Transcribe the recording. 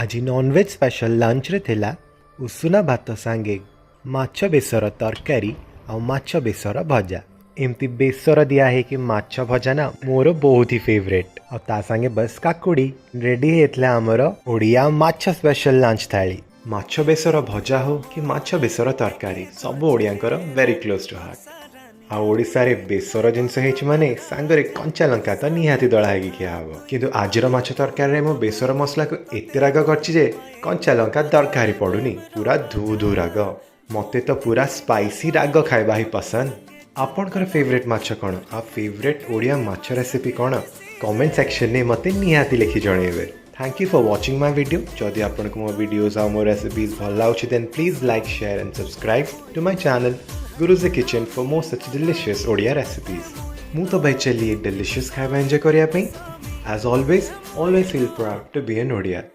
आज nonveg special lunch रे थिला उषुना भात सांगे माछ बेसर तरकारी आ माछ बेसर भजा। एमती बेसर दिया है कि माछ भजा ना मोर बहुत ही फेवरेट आ ता सांगे बस काकुड़ी रेडी हेतला हमर ओडिया माछ स्पेशल लंच थाली। माछ बेसर भजा हो कि माछ बेसर तरकारी सब ओडियांकर वेरी क्लोज टू हार्ट। आ ओडिशा रे बेसर जिनस हेच माने सांगरे कंचा लंका तो निहाती दळा हेगी खिया हबो। किंतु आजिर माछ तरकारी रे मो बेसर मसला को एते राग करछि जे कंचा लंका दरकारी पडुनी, पूरा धू धू राग। मते तो पूरा स्पाइसी राग खाइबा ही पसंद। आपनकर फेवरेट माछ कोन आ फेवरेट ओडिया माछ रेसिपी कोन कमेंट सेक्शन ने मते निहाती लिखि जणेबे। Thank you for watching my video. जदि आपनको मो वीडियोस आ मो रेसिपीज भल लाउछि then please like share and subscribe to my channel Guru's Kitchen for more such delicious Odia recipes. Mu to bhai chaliye delicious खाଇବା enjoy करिया पई. As always feel proud to be an Odia.